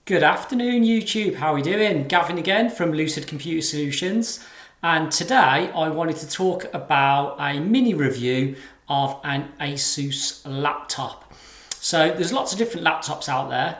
Good afternoon, YouTube. How are we doing? Gavin again from Lucid Computer Solutions. And today I wanted to talk about a mini review of an Asus laptop. So there's lots of different laptops out there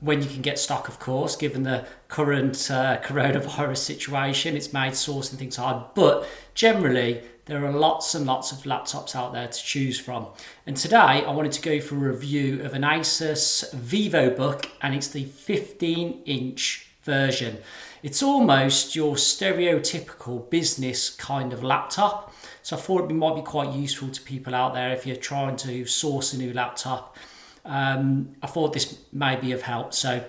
when you can get stock, of course, given the current coronavirus situation. It's made sourcing things hard, but generally there are lots and lots of laptops out there to choose from. And today I wanted to go for a review of an Asus Vivobook, and it's the 15-inch version. It's almost your stereotypical business kind of laptop. So I thought it might be quite useful to people out there if you're trying to source a new laptop. I thought this may be of help. So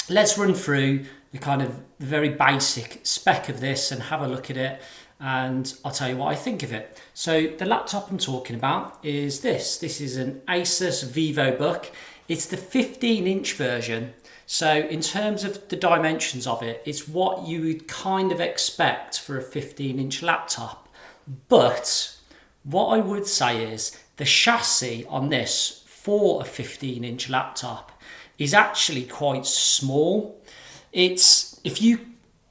let's run through the very basic spec of this and have a look at it, and I'll tell you what I think of it. So the laptop I'm talking about is this. This is an Asus Vivobook. It's the 15-inch version. So in terms of the dimensions of it, it's what you would kind of expect for a 15-inch laptop. But what I would say is the chassis on this for a 15-inch laptop is actually quite small. If you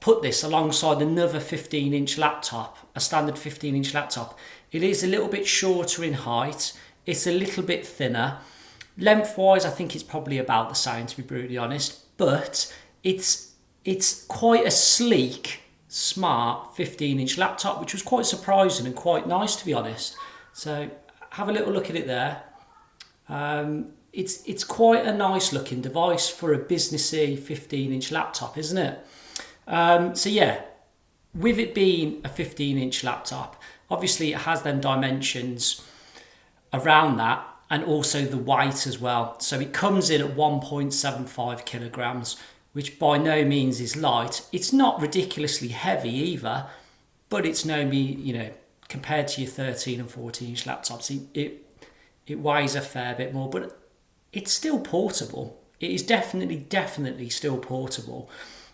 put this alongside another 15-inch laptop, a standard 15-inch laptop, it is a little bit shorter in height. It's a little bit thinner. Lengthwise, I think it's probably about the same, to be brutally honest, but it's quite a sleek, smart 15-inch laptop, which was quite surprising and quite nice, to be honest. So have a little look at it there. It's quite a nice looking device for a businessy 15-inch laptop, isn't it? So yeah, with it being a 15-inch laptop, obviously it has them dimensions around that, and also the weight as well. So it comes in at 1.75 kilograms, which by no means is light. It's not ridiculously heavy either, but it's compared to your 13 and 14-inch laptops, it weighs a fair bit more, but it's still portable. It is definitely still portable.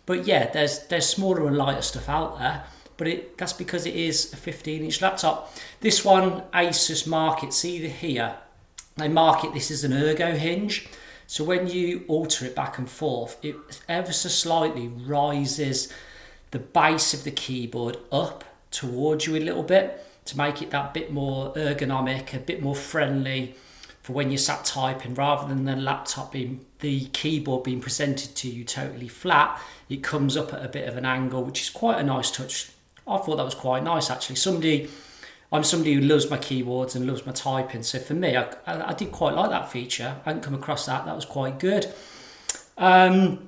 But yeah, there's smaller and lighter stuff out there, but that's because it is a 15-inch laptop. This one, Asus markets either here. They market this as an ergo hinge. So when you alter it back and forth, it ever so slightly rises the base of the keyboard up towards you a little bit to make it that bit more ergonomic, a bit more friendly for when you're sat typing, rather than the keyboard being presented to you totally flat. It comes up at a bit of an angle, which is quite a nice touch. I thought that was quite nice, actually. I'm somebody who loves my keyboards and loves my typing, so for me, I did quite like that feature. I hadn't come across that. That was quite good. The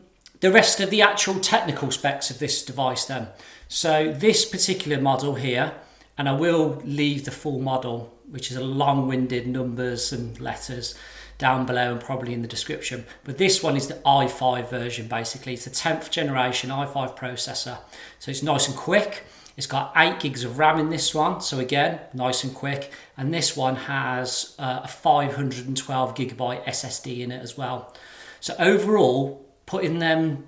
rest of the actual technical specs of this device then. So this particular model here, and I will leave the full model, which is a long-winded numbers and letters, down below and probably in the description. But this one is the i5 version, basically. It's a 10th generation i5 processor. So it's nice and quick. It's got 8 gigs of RAM in this one. So again, nice and quick. And this one has a 512 gigabyte SSD in it as well. So overall, putting them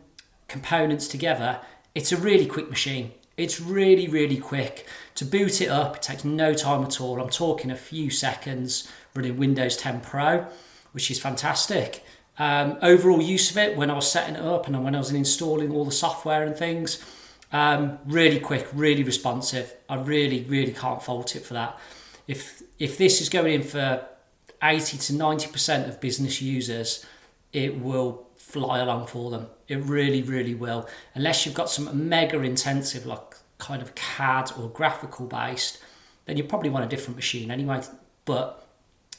components together, it's a really quick machine. It's really quick. To boot it up, it takes no time at all. I'm talking a few seconds running Windows 10 Pro, which is fantastic. Overall use of it, when I was setting it up and when I was installing all the software and things, really quick, really responsive. I really can't fault it for that. If this is going in for 80 to 90% of business users, it will fly along for them. It really will. Unless you've got some mega intensive, like kind of CAD or graphical based, then you probably want a different machine anyway. But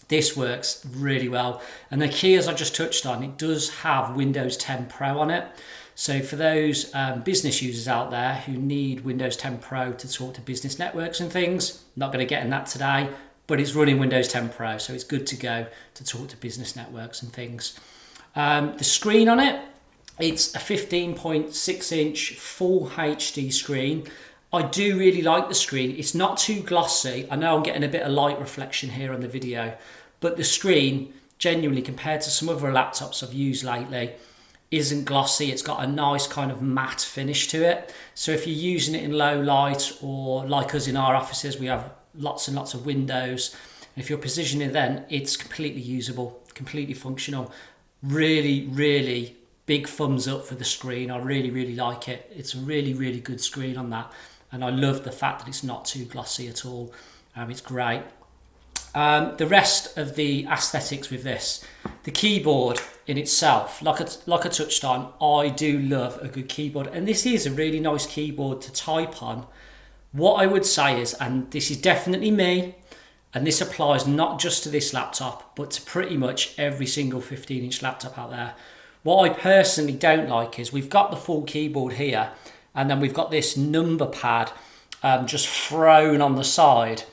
this works really well. And the key, as I just touched on, it does have Windows 10 Pro on it. So for those business users out there who need Windows 10 Pro to talk to business networks and things, not going to get in that today, but it's running Windows 10 Pro, so it's good to go to talk to business networks and things. The screen on it, it's a 15.6-inch full HD screen. I do really like the screen. It's not too glossy. I know I'm getting a bit of light reflection here on the video, but the screen, genuinely, compared to some other laptops I've used lately, isn't glossy. It's got a nice kind of matte finish to it. So if you're using it in low light, or like us in our offices, we have lots and lots of windows. If you're positioning it, then it's completely usable, completely functional. Really big thumbs up for the screen. I really, really like it. It's a really, really good screen on that. And I love the fact that it's not too glossy at all. It's great. The rest of the aesthetics with this, the keyboard in itself, like I touched on, I do love a good keyboard, and this is a really nice keyboard to type on. What I would say is, and this is definitely me, and this applies not just to this laptop, but to pretty much every single 15-inch laptop out there. What I personally don't like is we've got the full keyboard here, and then we've got this number pad just thrown on the side.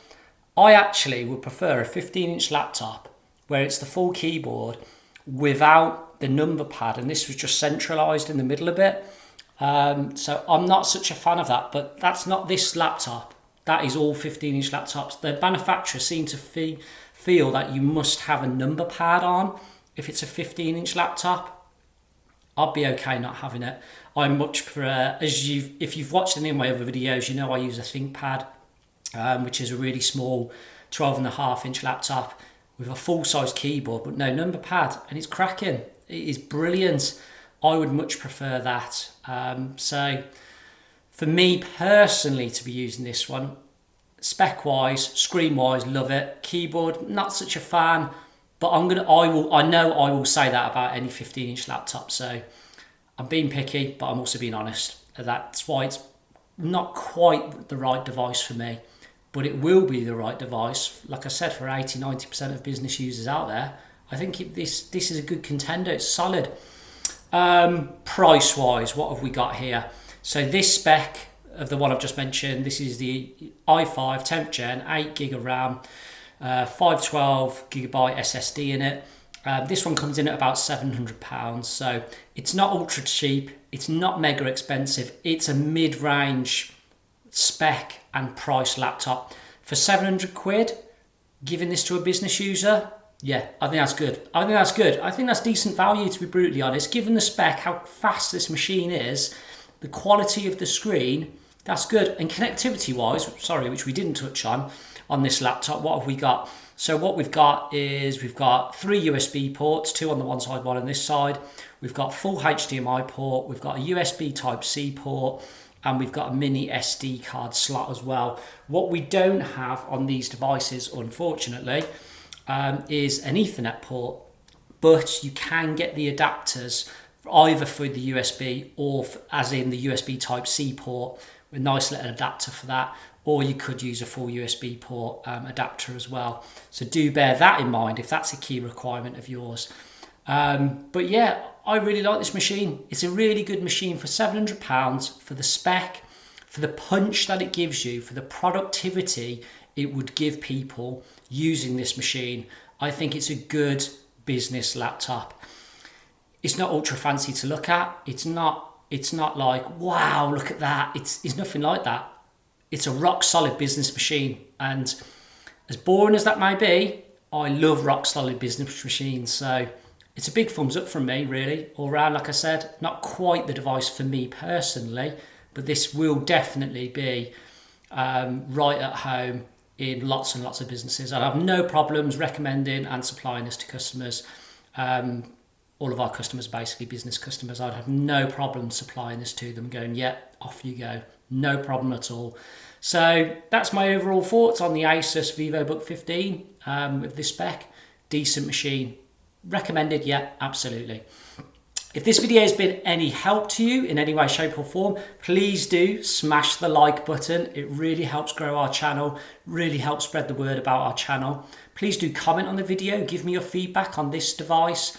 I actually would prefer a 15-inch laptop where it's the full keyboard without the number pad, and this was just centralised in the middle a bit. So I'm not such a fan of that, but that's not this laptop. That is all 15-inch laptops. The manufacturers seem to feel that you must have a number pad on if it's a 15-inch laptop. I'd be okay not having it. I much prefer, if you've watched any of my other videos, you know I use a ThinkPad, which is a really small 12.5-inch laptop with a full-size keyboard, but no number pad, and it's cracking. It is brilliant. I would much prefer that. So for me personally to be using this one, spec-wise, screen-wise, love it. Keyboard, not such a fan, but I know I will say that about any 15-inch laptop. So I'm being picky, but I'm also being honest. That's why it's not quite the right device for me, but it will be the right device. Like I said, for 80-90% of business users out there, I think this is a good contender. It's solid. Price-wise, what have we got here? So this spec of the one I've just mentioned, this is the i5 10th gen, 8GB of RAM, 512GB SSD in it. This one comes in at about £700, so it's not ultra cheap, it's not mega expensive, it's a mid-range spec and price laptop. For 700 quid, giving this to a business user, yeah, I think that's good. I think that's decent value, to be brutally honest. Given the spec, how fast this machine is, the quality of the screen, that's good. And connectivity-wise, which we didn't touch on this laptop, what have we got? So what we've got is we've got 3 USB ports, 2 on the one side, 1 on this side. We've got full HDMI port, we've got a USB Type-C port, and we've got a mini SD card slot as well. What we don't have on these devices, unfortunately, is an Ethernet port, but you can get the adapters either for the USB or as in the USB Type-C port, with a nice little adapter for that, or you could use a full USB port adapter as well. So do bear that in mind if that's a key requirement of yours. But yeah, I really like this machine. It's a really good machine for £700 for the spec, for the punch that it gives you, for the productivity it would give people using this machine. I think it's a good business laptop. It's not ultra fancy to look at. It's not like, wow, look at that. It's nothing like that. It's a rock solid business machine. And as boring as that may be, I love rock solid business machines. So it's a big thumbs up from me, really, all round. Like I said, not quite the device for me personally, but this will definitely be right at home in lots and lots of businesses. I have no problems recommending and supplying this to customers. All of our customers, basically business customers, I'd have no problem supplying this to them, going, yeah, off you go. No problem at all. So that's my overall thoughts on the Asus Vivobook 15 with this spec. Decent machine. Recommended, yeah, absolutely. If this video has been any help to you in any way, shape or form, please do smash the like button. It really helps grow our channel, really helps spread the word about our channel. Please do comment on the video, give me your feedback on this device.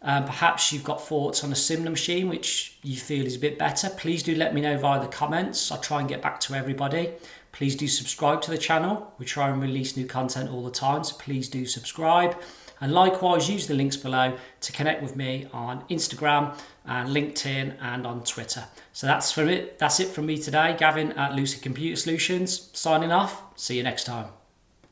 Perhaps you've got thoughts on a similar machine which you feel is a bit better. Please do let me know via the comments. I'll try and get back to everybody. Please do subscribe to the channel. We try and release new content all the time, so please do subscribe. And likewise, use the links below to connect with me on Instagram and LinkedIn and on Twitter. So that's it from me today. Gavin at Lucid Computer Solutions, signing off. See you next time.